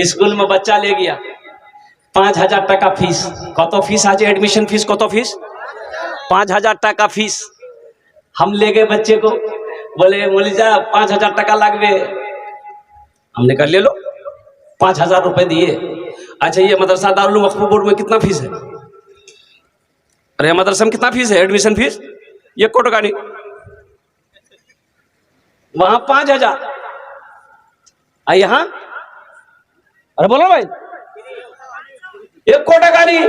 School में बच्चा ले गया 5000 টাকা फीस। कत फीस आज एडमिशन फीस कत फीस 5000 টাকা फीस। हम ले गए बच्चे को, बोले बोली जा 5000 টাকা लागबे। हमने कहा ले लो, 5000 रुपए दिए। अच्छा ये मदरसा दारुल वक्फ बोर्ड में कितना फीस है? अरे मदरसा में कितना फीस है एडमिशन फीस? 1 कोटी का नहीं, वहां 5000। यहाँ अरे बोलो भाई 1 कोटी का नहीं,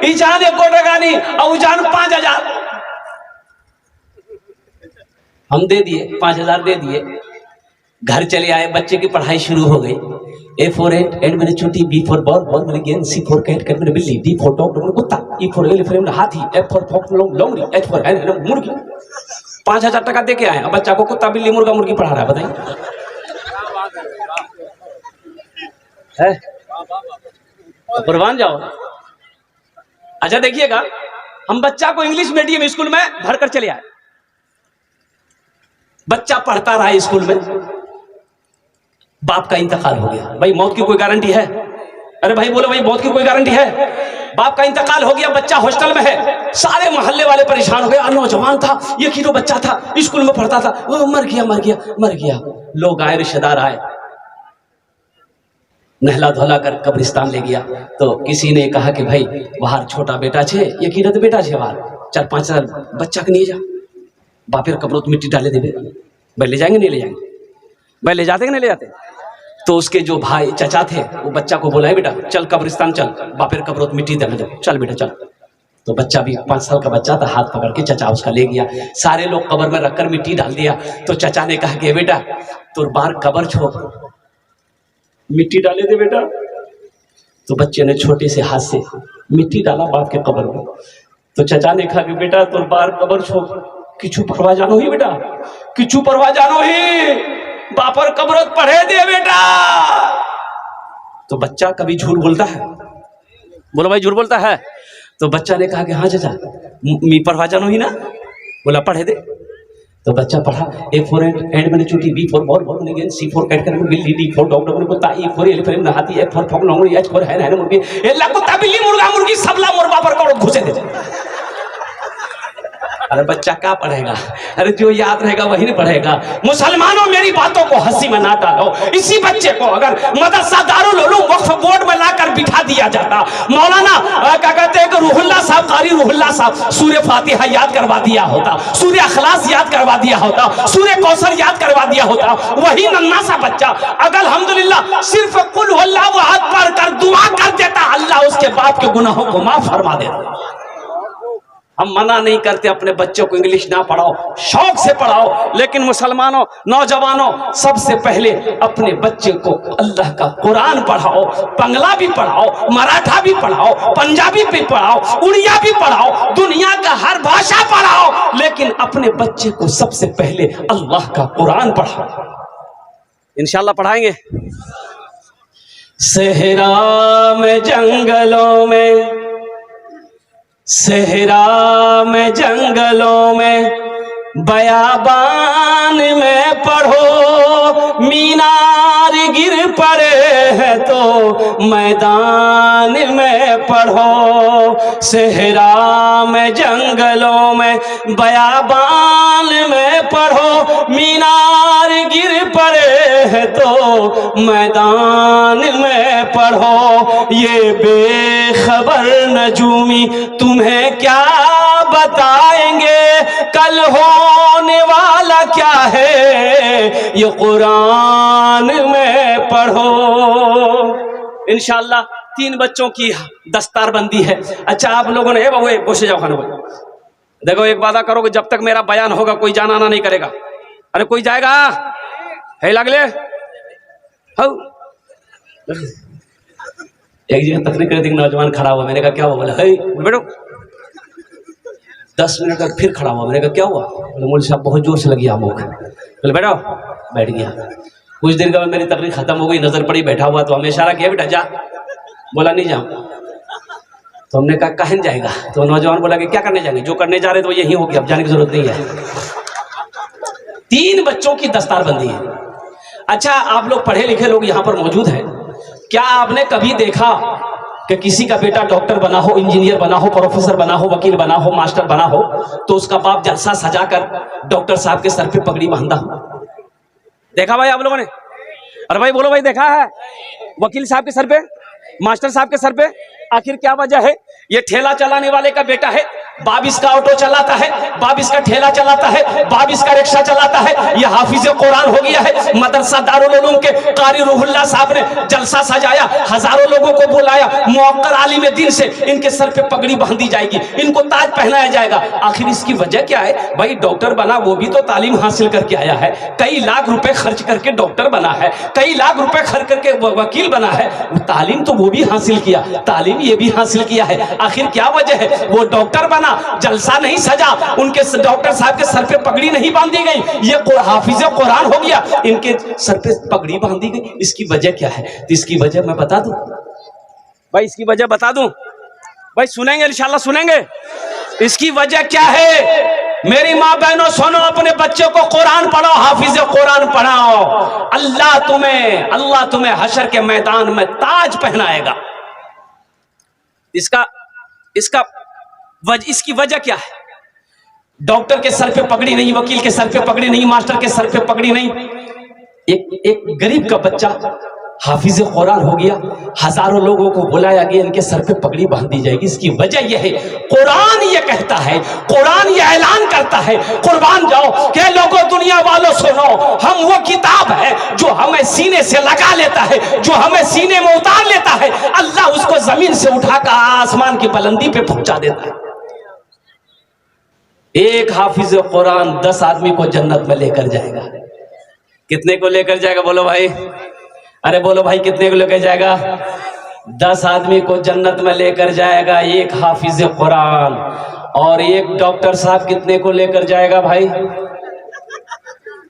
ईजान 1 कोटी का नहीं और उजान 5000। हम दे दिए 5000 दे दिए। घर चले आए, बच्चे की पढ़ाई शुरू हो गई। A for एंड मैंने चूटी, B for बॉल, बॉल मैंने गेंद, C for कैट, कैट मैंने बिल्ली, D for डॉग मैंने कुत्ता, E for एलिफेंट हाथी, F for फॉक्स लोमड़ी, H for मुर्गी। 5000 टाका दे के आए, अब बच्चा को कुत्ता बिल्ली मुर्गा मुर्गी पढ़ा रहा है, बताइए। कुर्बान जाओ। अच्छा देखिएगा, हम बच्चा को इंग्लिश मीडियम स्कूल में भर कर चले आए। बच्चा पढ़ता रहा स्कूल में, बाप का इंतकाल हो गया। भाई मौत की कोई गारंटी है? अरे भाई बोलो भाई, मौत की कोई गारंटी है? बाप का इंतकाल हो गया, बच्चा हॉस्टल में है। सारे मोहल्ले वाले परेशान हो गए। नौजवान था, ये हीरो बच्चा था, स्कूल में पढ़ता था, वो मर गया मर गया मर गया। लोग आए, रिश्तेदार आए, नहला धोला कर कब्रिस्तान ले गया। तो किसी ने कहा कि भाई बाहर छोटा बेटा छे, ये कीरत बेटा छे, बाहर 4-5 साल बच्चा के नहीं जा, बापेर कब्रोत मिट्टी डाले देवे। भाई ले जाएंगे नहीं ले जाएंगे? भाई ले जाते कि नहीं ले जाते? तो उसके जो भाई चचा थे वो बच्चा को बोला है बेटा चल कब्रिस्तान चल, बापेर कब्रोत मिट्टी डाले दे, चल बेटा चल। तो बच्चा भी 5 साल का बच्चा था, हाथ पकड़ के चचा उसका ले गया। सारे लोग कब्र में रखकर मिट्टी डाल दिया। तो चचा ने कहा कि बेटा तो बार कब्र छोड़, मिट्टी डाले दे बेटा। तो बच्चे ने छोटे से हाथ से मिट्टी डाला बाप के कब्र में। तो चचा ने कहा कि बेटा तो बार कब्र छोड़, किचू परवा जानो ही बेटा, किचू परवा जानो ही, बापर कब्रत पढ़े दे बेटा। तो बच्चा कभी झूठ बोलता है? बोलो भाई झूठ बोलता है? तो बच्चा ने कहा कि हाँ चाचा मी परवा जानो ही ना। बोला पढ़े दे। तो बच्चा पढ़ा। A for एंड मैंने चूटी, B for बॉल, बॉल मैंने गेंद, C for कैट मैंने बिल्ली, D for डॉग, डॉग मैंने कुत्ता, E for एलिफेंट हाथी, F for फॉक्स लोमड़ी, H for है मुर्गी। ये ला कुत्ता बिल्ली मुर्गा मुर्गी सबला मोर बापर कब्र घुसे दे। अरे बच्चा क्या पढ़ेगा? अरे जो याद रहेगा वही नहीं पढ़ेगा। मुसलमानों मेरी बातों को हंसी में ना डालो। इसी बच्चे को अगर मदरसा दारुल उलूम वक्फ बोर्ड में लाकर बिठा दिया जाता, मौलाना क्या कहते हैं कि रूहुल्लाह साहब, कारी रूहुल्लाह साहब सूर्य फातिहा याद करवा दिया होता, सूर्य अखलास याद करवा दिया होता, सूर्य कौसर याद करवा दिया होता, वही नन्हा सा बच्चा अगर अल्हम्दुलिल्लाह सिर्फ कुल हुवल्लाहु अहद पढ़ कर दुआ कर देता, अल्लाह उसके बाप के गुनाहों को माफ फरमा देता। हम मना नहीं करते अपने बच्चों को इंग्लिश ना पढ़ाओ, शौक से पढ़ाओ, लेकिन मुसलमानों नौजवानों सबसे पहले अपने बच्चे को अल्लाह का कुरान पढ़ाओ। बंगला भी पढ़ाओ, मराठा भी पढ़ाओ, पंजाबी भी पढ़ाओ, उड़िया भी पढ़ाओ, दुनिया का हर भाषा पढ़ाओ, लेकिन अपने बच्चे को सबसे पहले अल्लाह का कुरान पढ़ाओ। इंशाअल्लाह पढ़ाएंगे। सहरा में जंगलों में, सहरा में जंगलों में, बयाबान में पढ़ो, मीनार गिर पड़े हैं तो मैदान में पढ़ो। सहरा में जंगलों में, बयाबान में पढ़ो, मीनार गिर पड़े हैं तो मैदान में पढ़ो। ये बेखबर नजूमी तुम्हें क्या बताएंगे, कल होने वाला क्या है ये कुरान में पढ़ो। इंशाअल्लाह 3 बच्चों की दस्तारबंदी है। अच्छा आप लोगों ने बाबू बसे जाओ खाना भाई, देखो एक वादा करो कि जब तक मेरा बयान होगा कोई जाना आना नहीं करेगा। अरे कोई जाएगा है लगले हो? एक जगह तकरीर कर दी, नौजवान खड़ा हुआ, मैंने कहा क्या हुआ? बोला है बैठो। 10 मिनट तक फिर खड़ा हुआ, मैंने कहा क्या हुआ? बोले मौलवी साहब बहुत जोर से लगी आमोख। बोले बैठो, बैठ गया। कुछ देर के बाद मेरी तकरीर खत्म हो गई, नजर पड़ी बैठा हुआ, तो हमने इशारा किया बेटा जा। बोला नहीं जाऊँ। तो हमने कहा कहाँ जाएगा? तो नौजवान बोला कि क्या करने जाएंगे, जो करने जा रहे तो यही होगी, अब जाने की जरूरत नहीं है। 3 बच्चों की दस्तारबंदी है। अच्छा आप लोग पढ़े लिखे लोग यहाँ पर मौजूद हैं, क्या आपने कभी देखा कि किसी का बेटा डॉक्टर बना हो, इंजीनियर बना हो, प्रोफेसर बना हो, वकील बना हो, मास्टर बना हो, तो उसका बाप जलसा सजाकर डॉक्टर साहब के सर पे पगड़ी बांधा हो? देखा भाई आप लोगों ने? अरे भाई बोलो भाई, देखा है? वकील साहब के सर पे, मास्टर साहब के सर पे। आखिर क्या वजह है? ये ठेला चलाने वाले का बेटा है, बाप इसका ऑटो चलाता है, बाप इसका ठेला चलाता है, बाप इसका रिक्शा चलाता है। ये हाफिज कुरान हो गया है। मदरसा दारुल उलूम के कारी रूहुल्लाह साहब ने जलसा सजाया, हजारों लोगों को बुलाया, मुअक्कर आलिम दीन से इनके सर पे पगड़ी बांधी जाएगी, इनको ताज पहनाया जाएगा। आखिर इसकी वजह क्या है? भाई डॉक्टर बना वो भी तो तालीम हासिल करके आया है, कई लाख रुपए खर्च करके डॉक्टर बना है, कई लाख रुपए खर्च करके वकील बना है। तालीम तो वो भी हासिल किया, तालीम ये भी हासिल किया है। आखिर क्या वजह है? वो डॉक्टर बना, जलसा नहीं सजा, उनके डॉक्टर साहब के सर पे पगड़ी नहीं बांधी गई। ये हाफिज कुरान हो गया, इनके सर पे पगड़ी बांधी गई। इसकी वजह क्या है? तो इसकी वजह मैं बता दूं भाई, इसकी वजह बता दूं भाई, सुनेंगे इंशाल्लाह सुनेंगे। इसकी वजह क्या है? मेरी माँ बहनों सुनो, अपने बच्चों को कुरान पढ़ाओ, हाफिज कुरान पढ़ाओ। अल्लाह तुम्हें हशर के मैदान में ताज पहनाएगा। इसकी वजह क्या है? डॉक्टर के सर पे पगड़ी नहीं, वकील के सर पे पगड़ी नहीं, मास्टर के सर पे पगड़ी नहीं। एक गरीब का बच्चा हाफिज कुरान हो गया, हजारों लोगों को बुलाया गया, इनके सर पे पगड़ी बांध दी जाएगी। इसकी वजह यह है, कुरान ये कहता है, कुरान ये ऐलान करता है, कुर्बान जाओ के लोगों, दुनिया वालों सुनो, हम वो किताब है जो हमें सीने से लगा लेता है, जो हमें सीने में उतार लेता है, अल्लाह उसको जमीन से उठाकर आसमान की बुलंदी पे पहुंचा देता है। एक हाफिज कुरान 10 आदमी को जन्नत में लेकर जाएगा। कितने को लेकर जाएगा? बोलो भाई, अरे बोलो भाई, कितने को लेकर जाएगा? 10 आदमी को जन्नत में लेकर जाएगा एक हाफिज कुरान। और एक डॉक्टर साहब कितने को लेकर जाएगा भाई?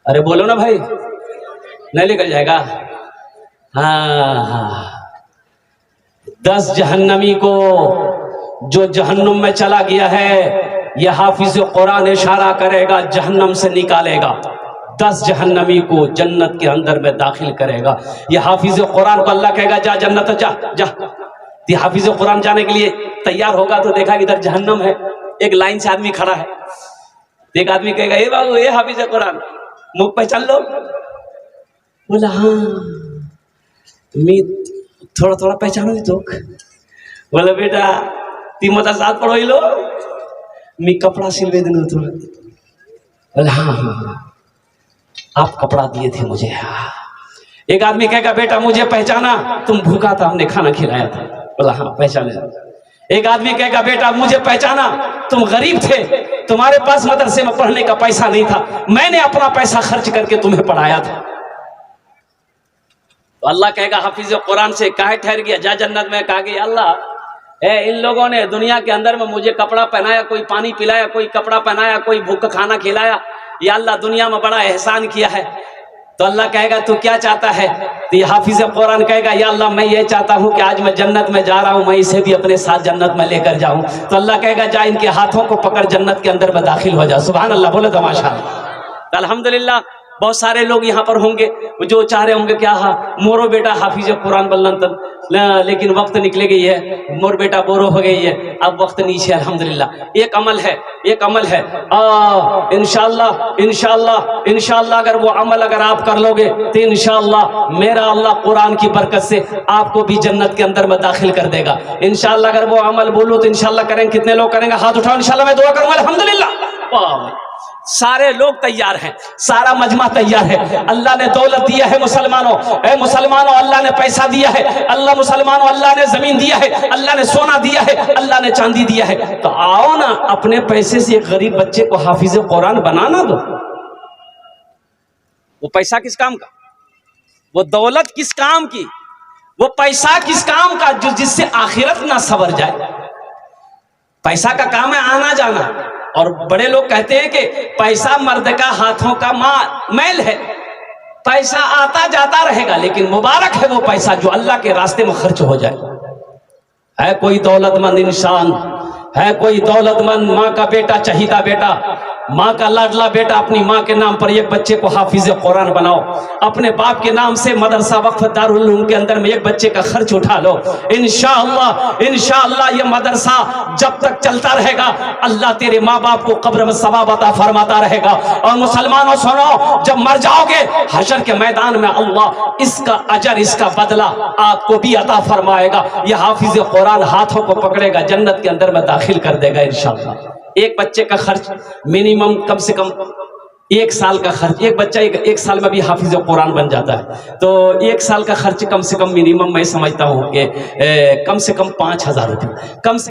अरे बोलो ना भाई, नहीं लेकर जाएगा? हाँ, 10 जहन्नमी को, जो जहन्नुम में चला गया है, यह हाफिज कुरान इशारा करेगा, जहन्नम से निकालेगा। 10 जहन्नमी को जन्नत के अंदर में दाखिल करेगा। ये हाफिज कुरान को अल्लाह कहेगा जा जन्नत जा जा। ये हाफिज कुरान जाने के लिए तैयार होगा तो देखा इधर जहन्नम है, एक लाइन से आदमी खड़ा है। एक आदमी कहेगा ए बाबू, ये हाफिज कुरान, मुख पहचान लो? बोला हाँ, मैं थोड़ा थोड़ा पहचानो तो। बोला बेटा ती मता साथ पढ़ो लो, मैं कपड़ा सिलवे देना तो। बोला हाँ हाँ, आप कपड़ा दिए थे मुझे। एक आदमी कहेगा बेटा मुझे पहचाना, तुम भूखा था, हमने खाना खिलाया था। बोला हाँ पहचाने। एक आदमी कहेगा बेटा मुझे पहचाना, तुम गरीब थे, तुम्हारे पास मदरसे में पढ़ने का पैसा नहीं था, मैंने अपना पैसा खर्च करके तुम्हें पढ़ाया था। तो अल्लाह कहेगा हाफिज कुरान से, काहे ठहर गया, जा जन्नत में। कहा कि अल्लाह इन लोगों ने दुनिया के अंदर में मुझे कपड़ा पहनाया, कोई पानी पिलाया, कोई कपड़ा पहनाया, कोई भूखा खाना खिलाया, या अल्लाह दुनिया में बड़ा एहसान किया है। तो अल्लाह कहेगा तू क्या चाहता है? तो ये हाफिज कुरान कहेगा या अल्लाह मैं ये चाहता हूँ कि आज मैं जन्नत में जा रहा हूँ, मैं इसे भी अपने साथ जन्नत में लेकर जाऊँ। तो अल्लाह कहेगा जा इनके हाथों को पकड़ जन्नत के अंदर में दाखिल हो जा। सुभान अल्लाह, बोले तो माशाअल्लाह। अल्हम्दुलिल्लाह बहुत सारे लोग यहाँ पर होंगे जो चाह रहे होंगे क्या मोरो बेटा हाफिज कुरान बल्लन तन, लेकिन वक्त निकले गई है, मोर बेटा बोरो हो गई है, अब वक्त नीचे। अल्हम्दुलिल्लाह एक अमल है, एक अमल है, इंशाअल्लाह इंशाअल्लाह इंशाअल्लाह अगर वो अमल अगर आप कर लोगे तो इंशाअल्लाह मेरा अल्लाह कुरान की बरकत से आपको भी जन्नत के अंदर में दाखिल कर देगा। इंशाअल्लाह अगर वो अमल बोलो तो इंशाअल्लाह करेंगे। कितने लोग करेंगे? हाथ उठाओ, इंशाअल्लाह मैं दुआ करूंगा। अल्हम्दुलिल्लाह सारे लोग तैयार हैं, सारा मजमा तैयार है। अल्लाह ने दौलत दिया है मुसलमानों, ए मुसलमानों अल्लाह ने पैसा दिया है, अल्लाह मुसलमानों अल्लाह ने जमीन दिया है, अल्लाह ने सोना दिया है, अल्लाह ने चांदी दिया है। तो आओ ना अपने पैसे से एक गरीब बच्चे को हाफिज कुरान बनाना दो। वो पैसा किस काम का, वो दौलत किस काम की, वो पैसा किस काम का जो जिससे आखिरत ना सवर जाए। पैसा का काम है आना जाना, और बड़े लोग कहते हैं कि पैसा मर्द का हाथों का मैल है, पैसा आता जाता रहेगा, लेकिन मुबारक है वो पैसा जो अल्लाह के रास्ते में खर्च हो जाए। है कोई दौलतमंद इंसान, है कोई दौलतमंद माँ का बेटा, चहीता बेटा, माँ का लाडला बेटा अपनी माँ के नाम पर एक बच्चे को हाफिज कुरान बनाओ, अपने बाप के नाम से मदरसा वक्फ दारुल उलूम के अंदर में एक बच्चे का खर्च उठा लो। इंशाअल्लाह ये मदरसा जब तक चलता रहेगा अल्लाह तेरे माँ बाप को कब्र में सवाब अता फरमाता रहेगा। और मुसलमानों सुनो, जब मर जाओगे हशर के मैदान में अल्लाह इसका अजर, इसका बदला आपको भी अता फरमाएगा। यह हाफिज कुरान हाथों को पकड़ेगा, जन्नत के अंदर में दाखिल कर देगा इंशाअल्लाह। एक बच्चे का खर्च मिनिमम कम से कम 1 साल का खर्च, एक बच्चा एक साल में भी हाफिज कुरान बन जाता है, तो 1 साल का खर्च कम से कम मिनिमम मैं समझता हूँ कि कम से कम 5,000 रुपये कम से